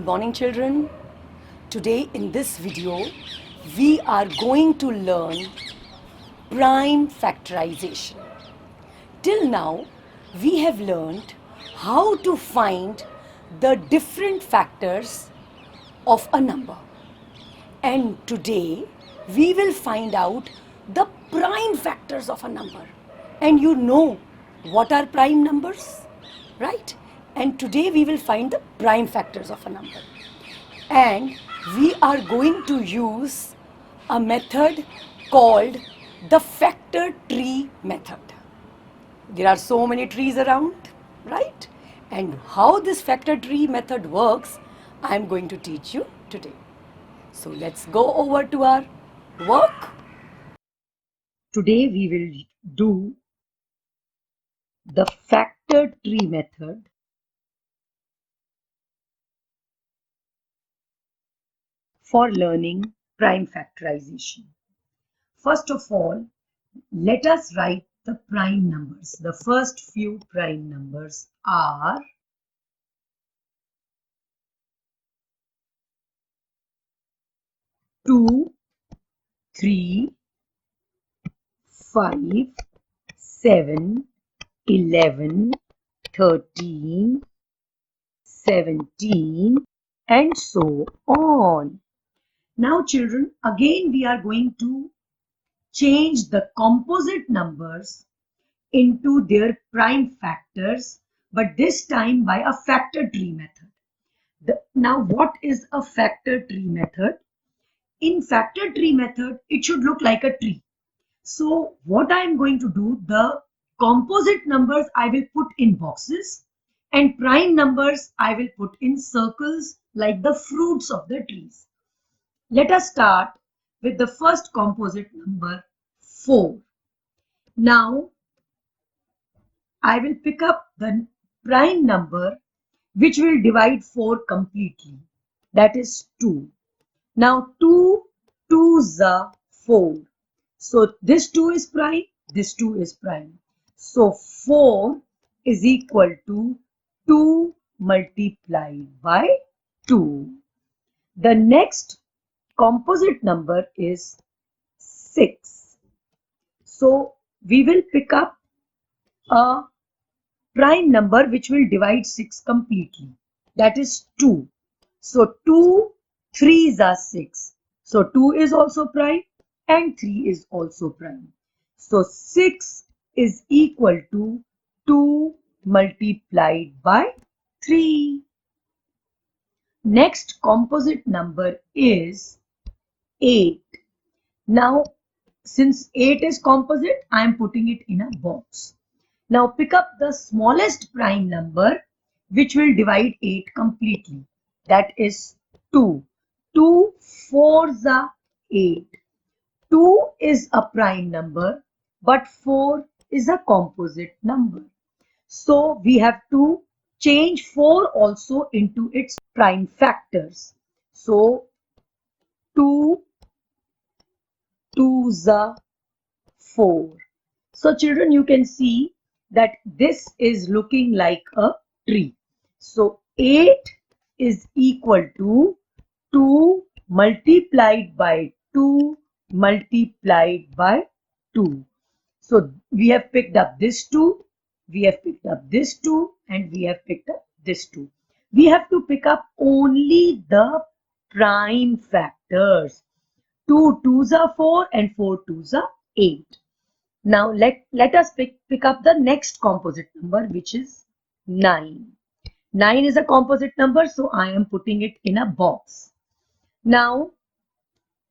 morning, children. Today in this video we are going to learn prime factorization. Till now we have learned how to find the different factors of a number, and today we will find out the prime factors of a number. And you know what are prime numbers, right? And today we will find the prime factors of a number, and we are going to use a method called the factor tree method. There are so many trees around, right? And how this factor tree method works, I am going to teach you today. So let's go over to our work. Today we will do the factor tree method for learning prime factorization. First of all, let us write the prime numbers. The first few prime numbers are 2, 3, 5, 7, 11, 13, 17, and so on. Now children, again we are going to change the composite numbers into their prime factors, but this time by a factor tree method. Now what is a factor tree method? In factor tree method, it should look like a tree. So what I am going to do, the composite numbers I will put in boxes and prime numbers I will put in circles like the fruits of the trees. Let us start with the first composite number 4. Now I will pick up the prime number which will divide 4 completely. That is 2. Now 2 2s are 4. So this 2 is prime, this 2 is prime. So 4 is equal to 2 multiplied by 2. The next composite number is 6. So we will pick up a prime number which will divide 6 completely. That is 2. So 2 3s are 6. So 2 is also prime and 3 is also prime. So 6 is equal to 2 multiplied by 3. Next composite number is 8. Now since 8 is composite, I am putting it in a box. Now pick up the smallest prime number which will divide 8 completely. That is 2. 2 4s are 8. 2 is a prime number, but 4 is a composite number. So we have to change 4 also into its prime factors. So 2 2s are 4. So children, you can see that this is looking like a tree. So 8 is equal to 2 multiplied by 2 multiplied by 2. So we have picked up this 2, we have picked up this 2, and we have picked up this 2. We have to pick up only the prime factors. 2 2s are 4 and 4 2s are 8. Now let us pick up the next composite number, which is 9. 9 is a composite number, so I am putting it in a box. Now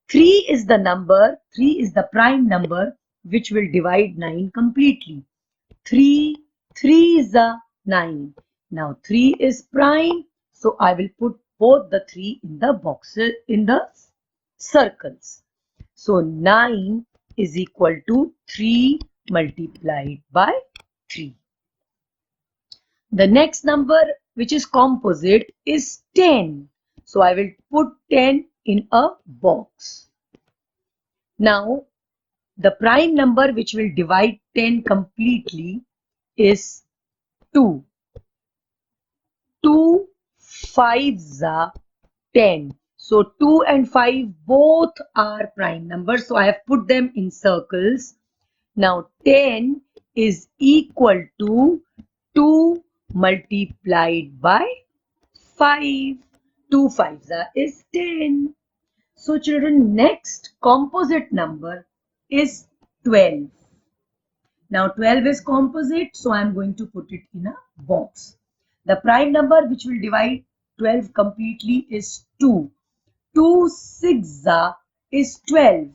3 is the prime number which will divide 9 completely. 3 3s are 9. Now 3 is prime, so I will put both the 3 in the boxes, in the circles. So 9 is equal to 3 multiplied by 3. The next number which is composite is 10. So I will put 10 in a box. Now the prime number which will divide 10 completely is 2. 2 5s are 10. So 2 and 5 both are prime numbers. So I have put them in circles. Now 10 is equal to 2 multiplied by 5. 2 5s is 10. So children, next composite number is 12. Now 12 is composite, so I am going to put it in a box. The prime number which will divide 12 completely is 2. 2 6 is 12.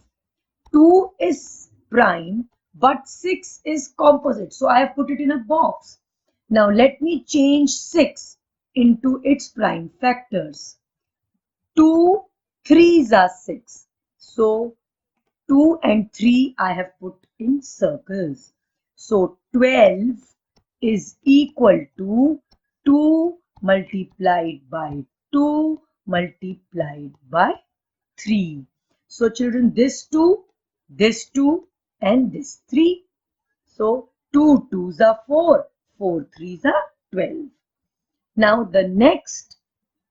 2 is prime, but 6 is composite, so I have put it in a box. Now let me change 6 into its prime factors. 2 3s are 6. So 2 and 3 I have put in circles. So 12 is equal to 2 multiplied by 2 multiplied by 3. So children, this 2, and this 3. So 2 2s are 4, 4 3s are 12. Now the next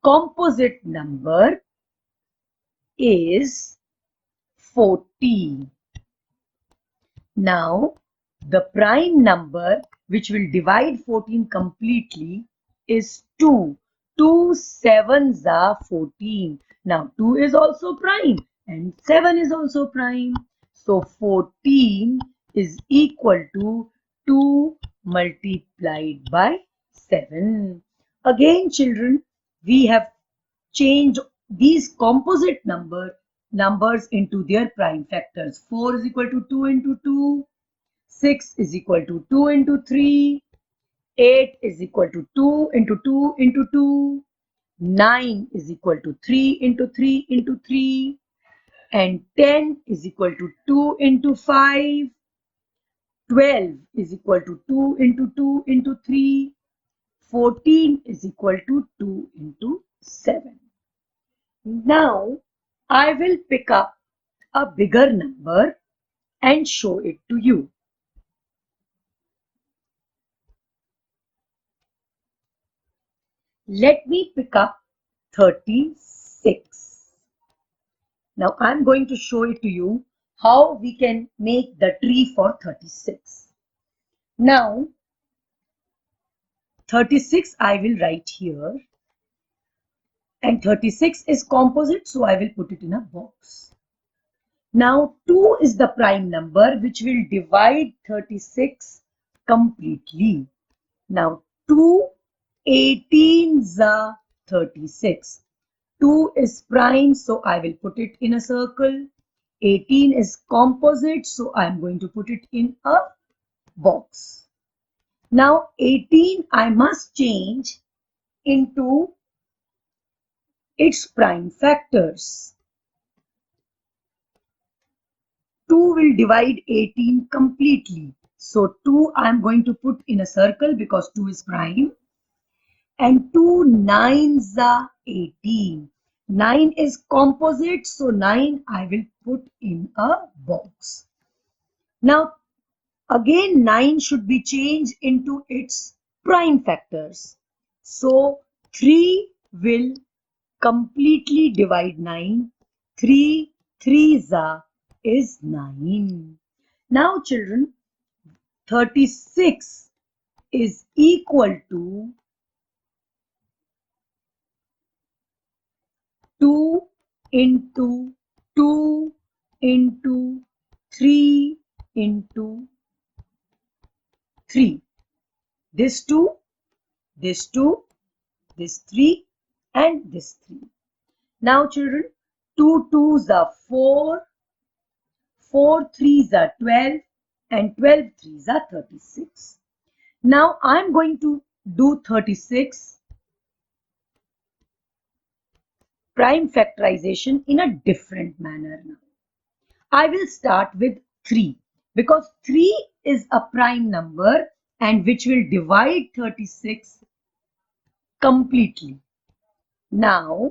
composite number is 14. Now, the prime number which will divide 14 completely is 2. 2 sevens are 14. Now, 2 is also prime and 7 is also prime. So, 14 is equal to 2 multiplied by 7. Again, children, we have change these composite numbers into their prime factors. 4 is equal to 2 into 2, 6 is equal to 2 into 3, 8 is equal to 2 into 2 into 2, 9 is equal to 3 into 3 into 3, and 10 is equal to 2 into 5, 12 is equal to 2 into 2 into 3, 14 is equal to 2 into 7. Now, I will pick up a bigger number and show it to you. Let me pick up 36. Now, I'm going to show it to you how we can make the tree for 36. Now, 36 I will write here, and 36 is composite, so I will put it in a box. Now 2 is the prime number which will divide 36 completely. Now 2 18s are 36. 2 is prime, so I will put it in a circle. 18 is composite, so I am going to put it in a box. Now 18 I must change into its prime factors. 2 will divide 18 completely. So 2 I am going to put in a circle because 2 is prime. And 2 9s are 18. 9 is composite, so 9 I will put in a box. Now again 9 should be changed into its prime factors. So 3 will completely divide 9. 3 3s are is 9. Now children, 36 is equal to 2 into 2 into 3 into 3. This 2, this 2, this 3 and this 3. Now children, 2 2s are 4, 4 3s are 12 and 12 3s are 36. Now I am going to do 36 prime factorization in a different manner now. I will start with 3 because 3 is a prime number and which will divide 36 completely. Now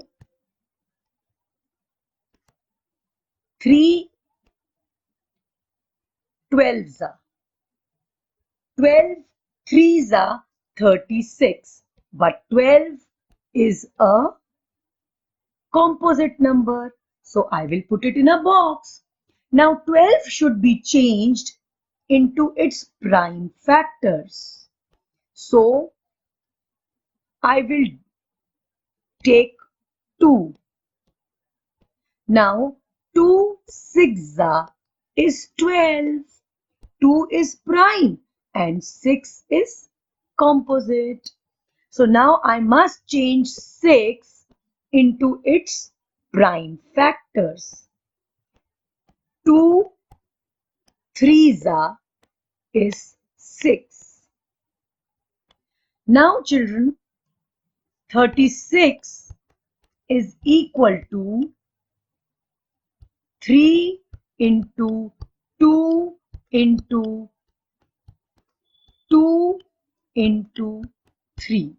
3 12s are 12 3s are 36, but 12 is a composite number. So I will put it in a box. Now 12 should be changed into its prime factors. So I will take 2. Now 2 6 is 12. 2 is prime and 6 is composite. So now I must change 6 into its prime factors. 2 3 is 6. Now children, 36 is equal to 3 into 2 into 2 into 3.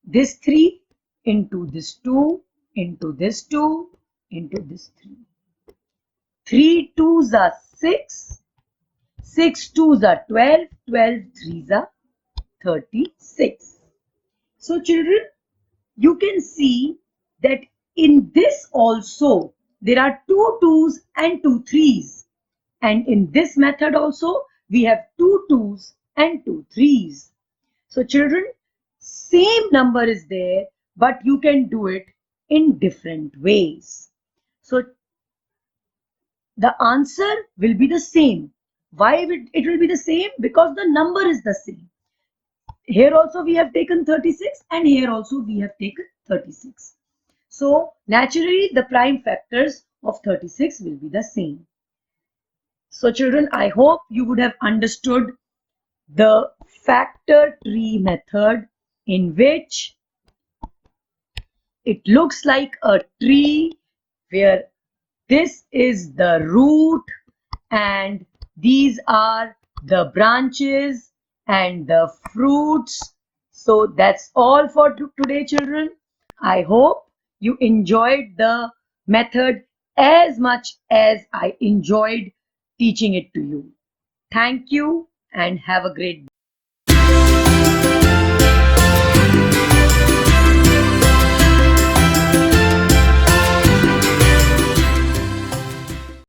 This 3 into this 2 into this 2 into this 3. 3 2s are 6. 6 2s are 12. 12 3s are 36. So children, you can see that in this also there are 2 2s and 2 3s. And in this method also we have 2 2s and 2 3s. So children, same number is there, but you can do it in different ways. So the answer will be the same. Why it will be the same? Because the number is the same. Here also we have taken 36 and here also we have taken 36. So naturally the prime factors of 36 will be the same. So children, I hope you would have understood the factor tree method, in which it looks like a tree where this is the root and these are the branches and the fruits. So that's all for today, children. I hope you enjoyed the method as much as I enjoyed teaching it to you. Thank you and have a great day.